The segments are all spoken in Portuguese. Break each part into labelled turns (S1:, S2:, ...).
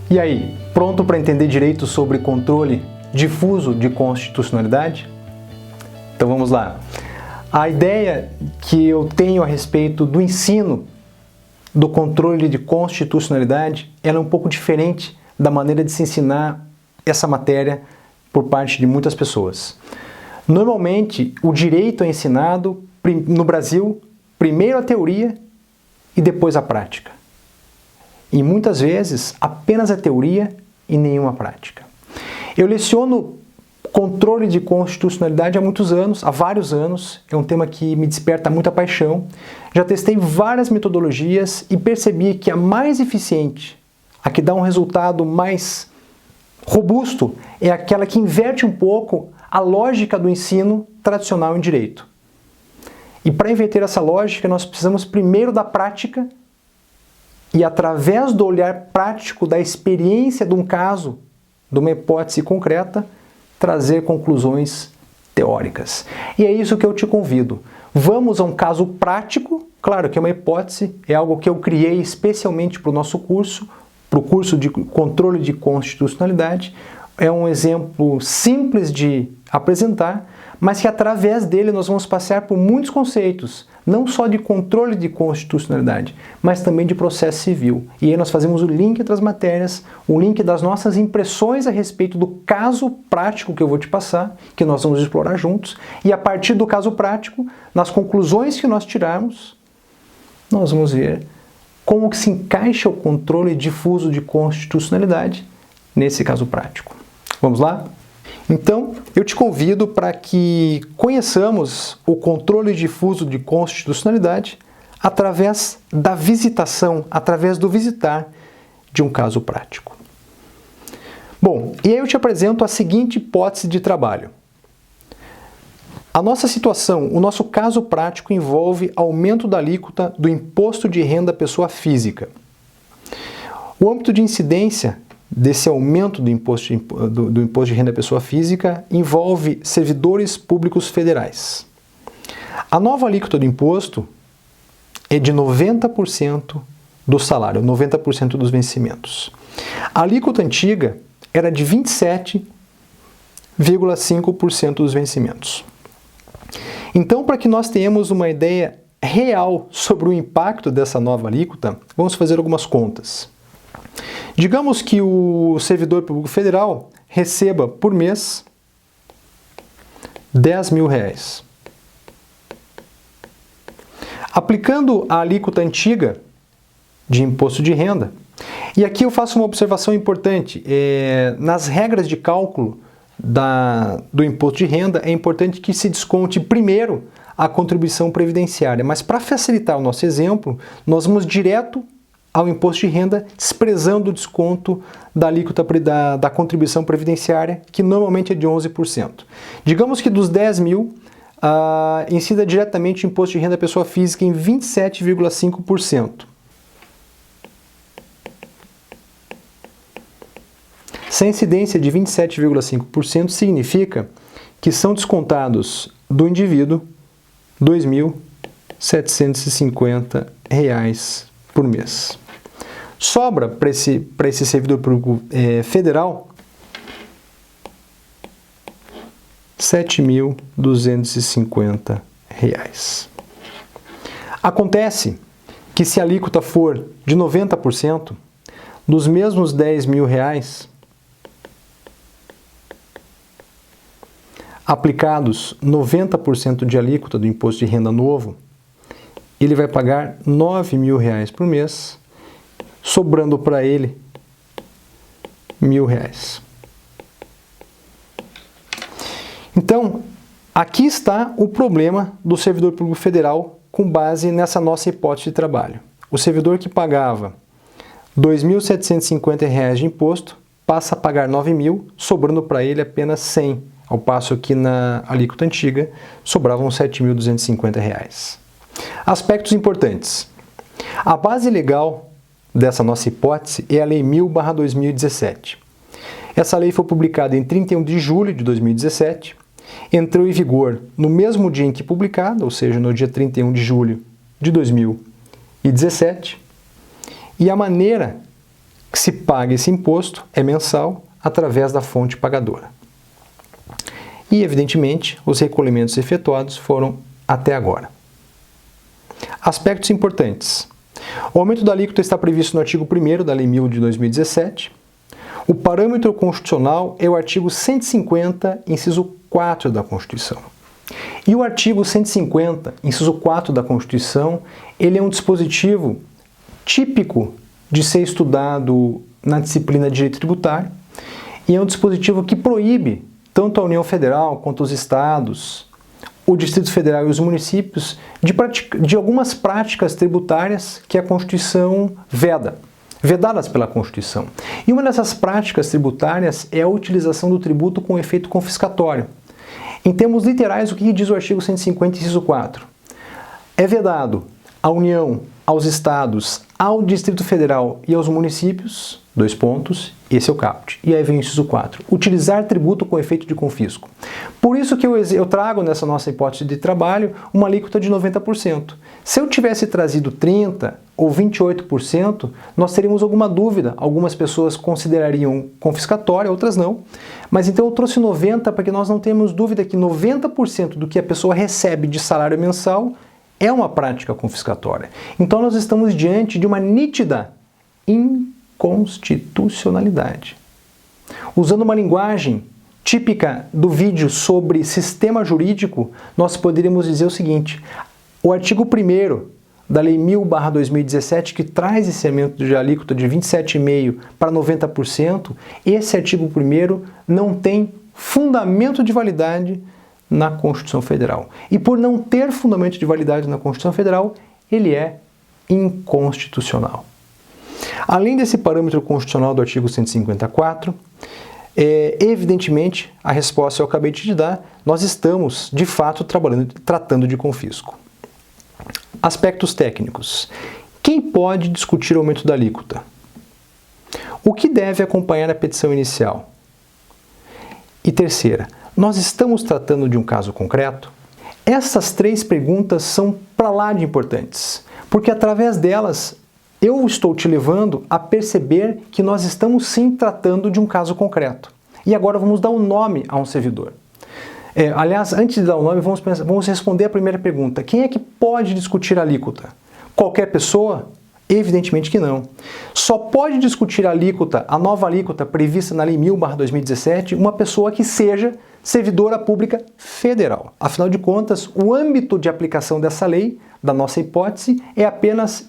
S1: E aí, pronto para entender direito sobre controle difuso de constitucionalidade? Então vamos lá. A ideia que eu tenho a respeito do ensino do controle de constitucionalidade, ela é um pouco diferente da maneira de se ensinar essa matéria por parte de muitas pessoas. Normalmente, o direito é ensinado no Brasil, primeiro a teoria e depois a prática. E muitas vezes, apenas a teoria e nenhuma prática. Eu leciono controle de constitucionalidade há muitos anos, há vários anos. É um tema que me desperta muita paixão. Já testei várias metodologias e percebi que a mais eficiente, a que dá um resultado mais robusto, é aquela que inverte um pouco a lógica do ensino tradicional em direito. E para inverter essa lógica, nós precisamos primeiro da prática e, através do olhar prático da experiência de um caso, de uma hipótese concreta, trazer conclusões teóricas. E é isso que eu te convido. Vamos a um caso prático, claro que é uma hipótese, é algo que eu criei especialmente para o nosso curso, para o curso de controle de constitucionalidade. É um exemplo simples de apresentar, mas que através dele nós vamos passar por muitos conceitos, não só de controle de constitucionalidade, mas também de processo civil. E aí nós fazemos o link entre as matérias, o link das nossas impressões a respeito do caso prático que eu vou te passar, que nós vamos explorar juntos, e a partir do caso prático, nas conclusões que nós tirarmos, nós vamos ver como que se encaixa o controle difuso de constitucionalidade nesse caso prático. Vamos lá? Então, eu te convido para que conheçamos o controle difuso de constitucionalidade através da visitação, através do visitar de um caso prático. Bom, e aí eu te apresento a seguinte hipótese de trabalho. A nossa situação, o nosso caso prático envolve aumento da alíquota do imposto de renda à pessoa física. O âmbito de incidência desse aumento do imposto de renda à pessoa física envolve servidores públicos federais. A nova alíquota do imposto é de 90% do salário, 90% dos vencimentos. A alíquota antiga era de 27,5% dos vencimentos. Então, para que nós tenhamos uma ideia real sobre o impacto dessa nova alíquota, vamos fazer algumas contas. Digamos que o servidor público federal receba por mês R$10.000. Aplicando a alíquota antiga de imposto de renda, e aqui eu faço uma observação importante, nas regras de cálculo do imposto de renda é importante que se desconte primeiro a contribuição previdenciária, mas para facilitar o nosso exemplo, nós vamos direto ao imposto de renda, desprezando o desconto da alíquota da contribuição previdenciária, que normalmente é de 11%. Digamos que dos 10 mil, incida diretamente o imposto de renda à pessoa física em 27,5%. Essa incidência de 27,5% significa que são descontados do indivíduo R$ 2.750 por mês. Sobra para esse servidor público federal R$ 7.250. Acontece que se a alíquota for de 90%, dos mesmos R$ 10.000, aplicados 90% de alíquota do imposto de renda novo, ele vai pagar R$ 9.000 por mês, sobrando para ele R$ 1.000. Então, aqui está o problema do servidor público federal com base nessa nossa hipótese de trabalho. O servidor que pagava R$ 2.750 de imposto passa a pagar R$ 9.000, sobrando para ele apenas R$ 100, ao passo que na alíquota antiga sobravam R$ 7.250. Aspectos importantes. A base legal dessa nossa hipótese é a Lei 1000/2017. Essa lei foi publicada em 31 de julho de 2017, entrou em vigor no mesmo dia em que publicada, ou seja, no dia 31 de julho de 2017, e a maneira que se paga esse imposto é mensal através da fonte pagadora. E, evidentemente, os recolhimentos efetuados foram até agora. Aspectos importantes. O aumento da alíquota está previsto no artigo 1º da Lei 1000 de 2017. O parâmetro constitucional é o artigo 150, inciso 4 da Constituição. E o artigo 150, inciso 4 da Constituição, ele é um dispositivo típico de ser estudado na disciplina de Direito Tributário e é um dispositivo que proíbe tanto a União Federal quanto os estados, o Distrito Federal e os municípios de algumas práticas tributárias que a Constituição veda, vedadas pela Constituição. E uma dessas práticas tributárias é a utilização do tributo com efeito confiscatório. Em termos literais, o que diz o artigo 150, inciso 4? É vedado à União, aos estados, ao Distrito Federal e aos municípios, dois pontos, esse é o caput. E aí vem o inciso 4, utilizar tributo com efeito de confisco. Por isso que eu trago nessa nossa hipótese de trabalho uma alíquota de 90%. Se eu tivesse trazido 30% ou 28%, nós teríamos alguma dúvida. Algumas pessoas considerariam confiscatória, outras não. Mas então eu trouxe 90% porque nós não temos dúvida que 90% do que a pessoa recebe de salário mensal é uma prática confiscatória. Então nós estamos diante de uma nítida inconstitucionalidade. Usando uma linguagem típica do vídeo sobre sistema jurídico, nós poderíamos dizer o seguinte: o artigo 1º da Lei 1000/2017, que traz esse aumento de alíquota de 27,5% para 90%, esse artigo 1º não tem fundamento de validade na Constituição Federal. E por não ter fundamento de validade na Constituição Federal, ele é inconstitucional. Além desse parâmetro constitucional do artigo 154, evidentemente, a resposta eu acabei de te dar, nós estamos, de fato, tratando de confisco. Aspectos técnicos. Quem pode discutir o aumento da alíquota? O que deve acompanhar a petição inicial? E terceira, nós estamos tratando de um caso concreto? Essas três perguntas são para lá de importantes, porque através delas eu estou te levando a perceber que nós estamos sim tratando de um caso concreto. E agora vamos dar um nome a um servidor. Aliás, antes de dar o nome, vamos responder a primeira pergunta. Quem é que pode discutir a alíquota? Qualquer pessoa? Evidentemente que não. Só pode discutir a alíquota, a nova alíquota prevista na Lei 1000/2017, uma pessoa que seja servidora pública federal. Afinal de contas, o âmbito de aplicação dessa lei, da nossa hipótese,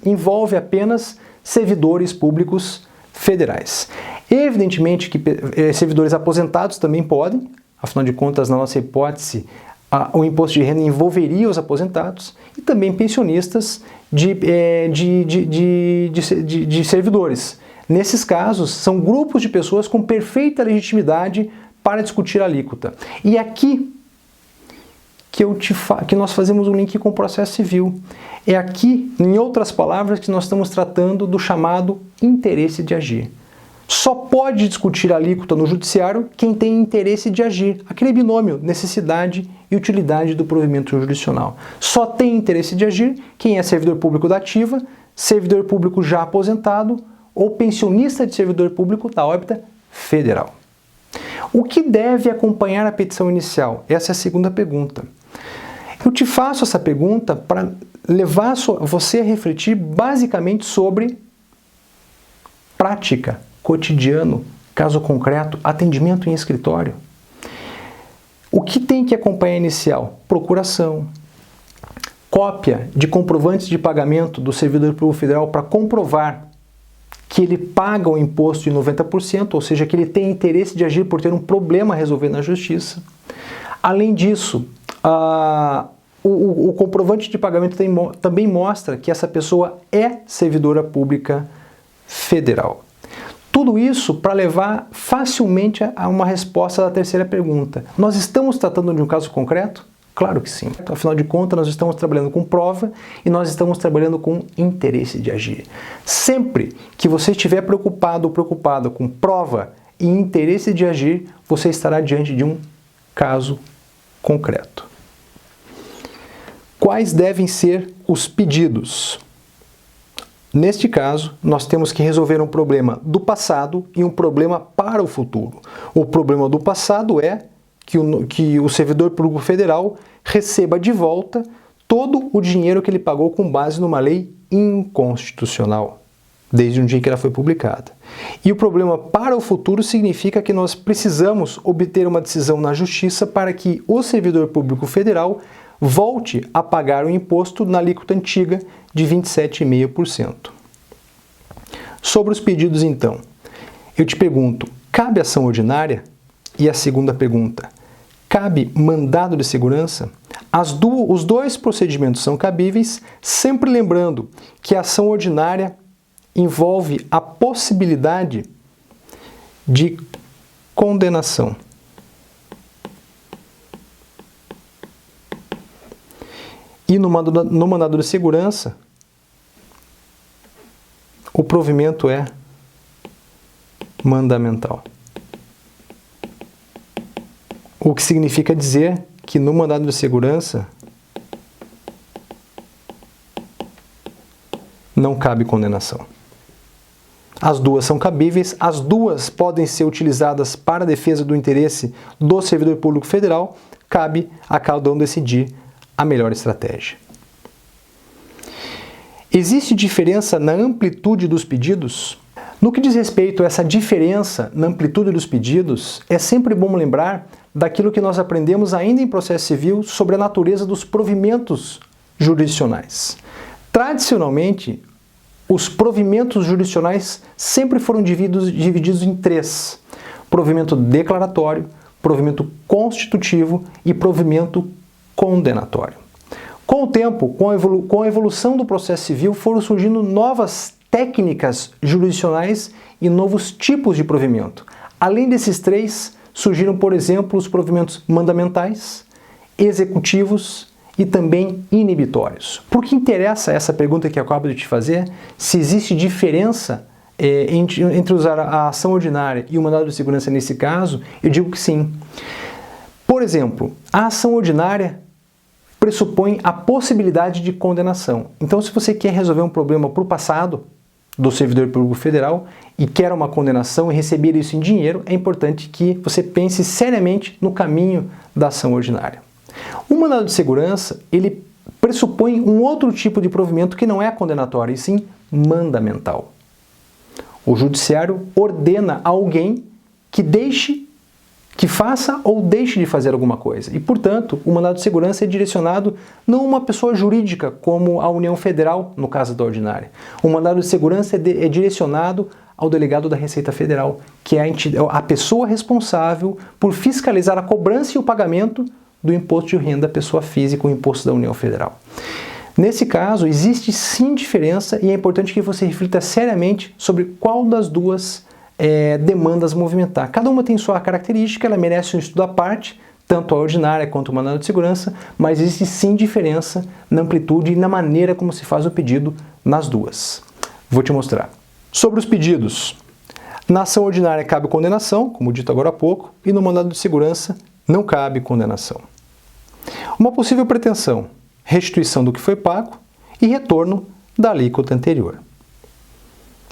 S1: envolve apenas servidores públicos federais. Evidentemente que servidores aposentados também podem, afinal de contas, na nossa hipótese, o imposto de renda envolveria os aposentados e também pensionistas de servidores. Nesses casos, são grupos de pessoas com perfeita legitimidade para discutir a alíquota. E aqui que nós fazemos um link com o processo civil. É aqui, em outras palavras, que nós estamos tratando do chamado interesse de agir. Só pode discutir a alíquota no judiciário quem tem interesse de agir. Aquele binômio, necessidade e utilidade do provimento jurisdicional. Só tem interesse de agir quem é servidor público da ativa, servidor público já aposentado ou pensionista de servidor público da órbita federal. O que deve acompanhar a petição inicial? Essa é a segunda pergunta. Eu te faço essa pergunta para levar você a refletir basicamente sobre prática, cotidiano, caso concreto, atendimento em escritório. O que tem que acompanhar inicial? Procuração, cópia de comprovantes de pagamento do servidor público federal para comprovar que ele paga o imposto de 90%, ou seja, que ele tem interesse de agir por ter um problema a resolver na justiça. Além disso, o comprovante de pagamento também mostra que essa pessoa é servidora pública federal. Tudo isso para levar facilmente a uma resposta da terceira pergunta. Nós estamos tratando de um caso concreto? Claro que sim. Afinal de contas, nós estamos trabalhando com prova e nós estamos trabalhando com interesse de agir. Sempre que você estiver preocupado ou preocupada com prova e interesse de agir, você estará diante de um caso concreto. Quais devem ser os pedidos? Neste caso, nós temos que resolver um problema do passado e um problema para o futuro. O problema do passado é que o servidor público federal receba de volta todo o dinheiro que ele pagou com base numa lei inconstitucional, desde o dia em que ela foi publicada. E o problema para o futuro significa que nós precisamos obter uma decisão na Justiça para que o servidor público federal volte a pagar o imposto na alíquota antiga de 27,5%. Sobre os pedidos, então, eu te pergunto, cabe ação ordinária? E a segunda pergunta, cabe mandado de segurança? Os dois procedimentos são cabíveis, sempre lembrando que a ação ordinária envolve a possibilidade de condenação. E no mandado de segurança, o provimento é mandamental. O que significa dizer que no mandado de segurança não cabe condenação. As duas são cabíveis, as duas podem ser utilizadas para a defesa do interesse do servidor público federal, cabe a cada um decidir a melhor estratégia. Existe diferença na amplitude dos pedidos? No que diz respeito a essa diferença na amplitude dos pedidos, é sempre bom lembrar daquilo que nós aprendemos ainda em processo civil sobre a natureza dos provimentos jurisdicionais. Tradicionalmente, os provimentos jurisdicionais sempre foram divididos em três: provimento declaratório, provimento constitutivo e provimento condenatório. Com o tempo, com a evolução do processo civil, foram surgindo novas técnicas jurisdicionais e novos tipos de provimento. Além desses três, surgiram, por exemplo, os provimentos mandamentais, executivos e também inibitórios. Por que interessa essa pergunta que eu acabo de te fazer? Se existe diferença entre usar a ação ordinária e o mandado de segurança nesse caso, eu digo que sim. Por exemplo, a ação ordinária pressupõe a possibilidade de condenação. Então, se você quer resolver um problema para o passado do servidor público federal e quer uma condenação e receber isso em dinheiro, é importante que você pense seriamente no caminho da ação ordinária. O mandado de segurança, ele pressupõe um outro tipo de provimento que não é condenatório, e sim mandamental. O judiciário ordena a alguém que faça ou deixe de fazer alguma coisa. E, portanto, o mandado de segurança é direcionado não a uma pessoa jurídica, como a União Federal, no caso da ordinária. O mandado de segurança é direcionado ao delegado da Receita Federal, que é a pessoa responsável por fiscalizar a cobrança e o pagamento do imposto de renda da pessoa física, o imposto da União Federal. Nesse caso, existe sim diferença e é importante que você reflita seriamente sobre qual das duas demandas movimentar. Cada uma tem sua característica, ela merece um estudo à parte, tanto a ordinária quanto o mandado de segurança, mas existe sim diferença na amplitude e na maneira como se faz o pedido nas duas. Vou te mostrar. Sobre os pedidos, na ação ordinária cabe condenação, como dito agora há pouco, e no mandado de segurança não cabe condenação. Uma possível pretensão: restituição do que foi pago e retorno da alíquota anterior.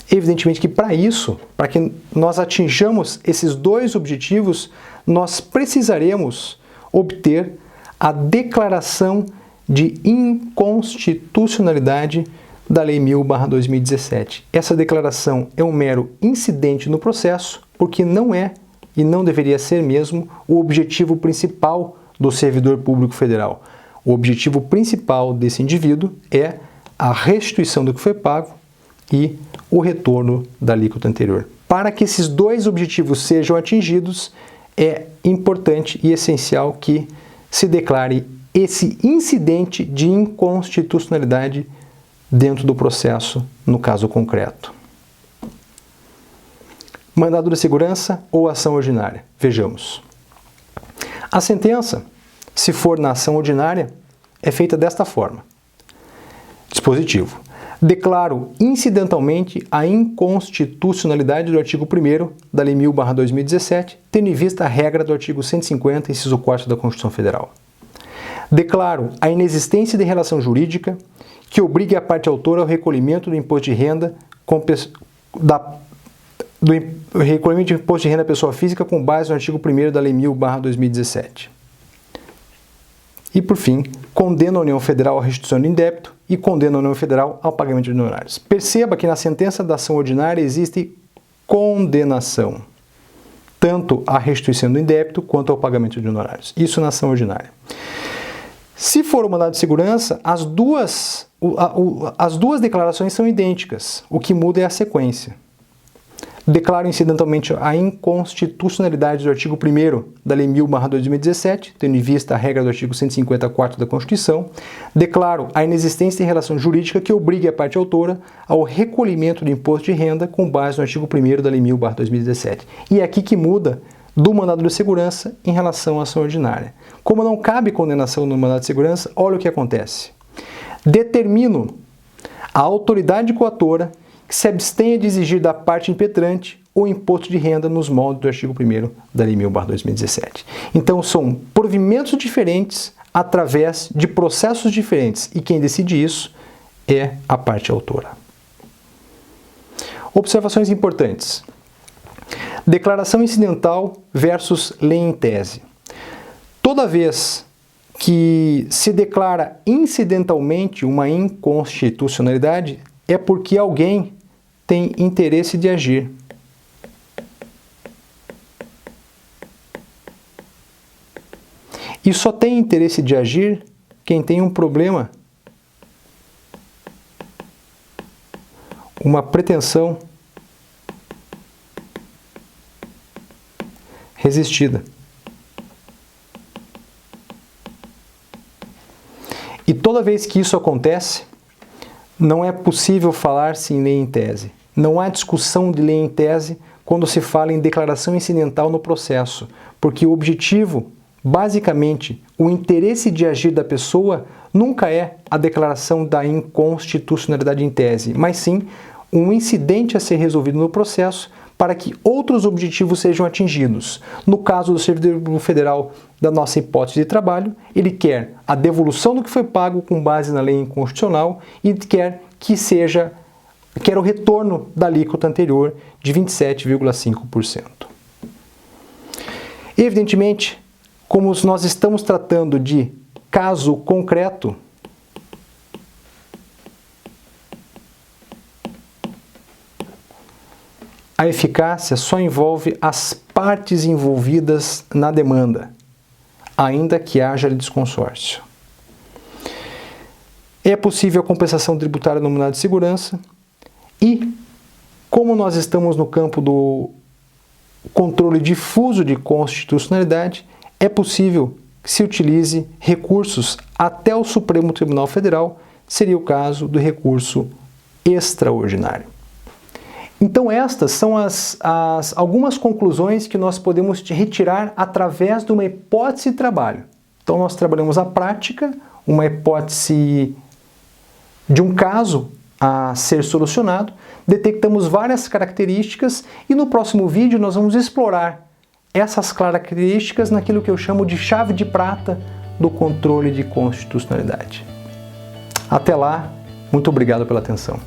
S1: Evidentemente que para isso, para que nós atinjamos esses dois objetivos, nós precisaremos obter a declaração de inconstitucionalidade da Lei 1000/2017. Essa declaração é um mero incidente no processo, porque não é e não deveria ser mesmo o objetivo principal do servidor público federal. O objetivo principal desse indivíduo é a restituição do que foi pago e o retorno da alíquota anterior. Para que esses dois objetivos sejam atingidos, é importante e essencial que se declare esse incidente de inconstitucionalidade dentro do processo, no caso concreto. Mandado de segurança ou ação ordinária? Vejamos. A sentença, se for na ação ordinária, é feita desta forma. Dispositivo: declaro incidentalmente a inconstitucionalidade do artigo 1º da Lei 1000/2017, tendo em vista a regra do artigo 150, inciso 4 da Constituição Federal. Declaro a inexistência de relação jurídica que obrigue a parte autora ao recolhimento do imposto de renda recolhimento de imposto de renda à pessoa física com base no artigo 1º da Lei 1000/2017. E, por fim, condena a União Federal à restituição do indébito e condena a União Federal ao pagamento de honorários. Perceba que na sentença da ação ordinária existe condenação, tanto à restituição do indébito quanto ao pagamento de honorários. Isso na ação ordinária. Se for o mandado de segurança, as duas declarações são idênticas. O que muda é a sequência. Declaro incidentalmente a inconstitucionalidade do artigo 1º da Lei 1000/2017, tendo em vista a regra do artigo 154 da Constituição. Declaro a inexistência de relação jurídica que obrigue a parte autora ao recolhimento do imposto de renda com base no artigo 1º da Lei 1000/2017. E é aqui que muda do mandado de segurança em relação à ação ordinária. Como não cabe condenação no mandado de segurança, olha o que acontece. Determino a autoridade coatora que se abstenha de exigir da parte impetrante o imposto de renda nos moldes do artigo 1º da Lei 1000/2017. Então, são provimentos diferentes através de processos diferentes e quem decide isso é a parte autora. Observações importantes. Declaração incidental versus lei em tese. Toda vez que se declara incidentalmente uma inconstitucionalidade, é porque alguém tem interesse de agir. E só tem interesse de agir quem tem um problema, uma pretensão resistida. E toda vez que isso acontece, não é possível falar-se em lei em tese. Não há discussão de lei em tese quando se fala em declaração incidental no processo, porque o objetivo, basicamente, o interesse de agir da pessoa nunca é a declaração da inconstitucionalidade em tese, mas sim um incidente a ser resolvido no processo para que outros objetivos sejam atingidos. No caso do servidor federal, da nossa hipótese de trabalho, ele quer a devolução do que foi pago com base na lei inconstitucional e quer o retorno da alíquota anterior de 27,5%. Evidentemente, como nós estamos tratando de caso concreto, a eficácia só envolve as partes envolvidas na demanda, ainda que haja desconsórcio. É possível a compensação tributária no mandado de segurança e, como nós estamos no campo do controle difuso de constitucionalidade, é possível que se utilize recursos até o Supremo Tribunal Federal, seria o caso do recurso extraordinário. Então estas são algumas conclusões que nós podemos retirar através de uma hipótese de trabalho. Então nós trabalhamos a prática, uma hipótese de um caso a ser solucionado, detectamos várias características e no próximo vídeo nós vamos explorar essas características naquilo que eu chamo de chave de prata do controle de constitucionalidade. Até lá, muito obrigado pela atenção.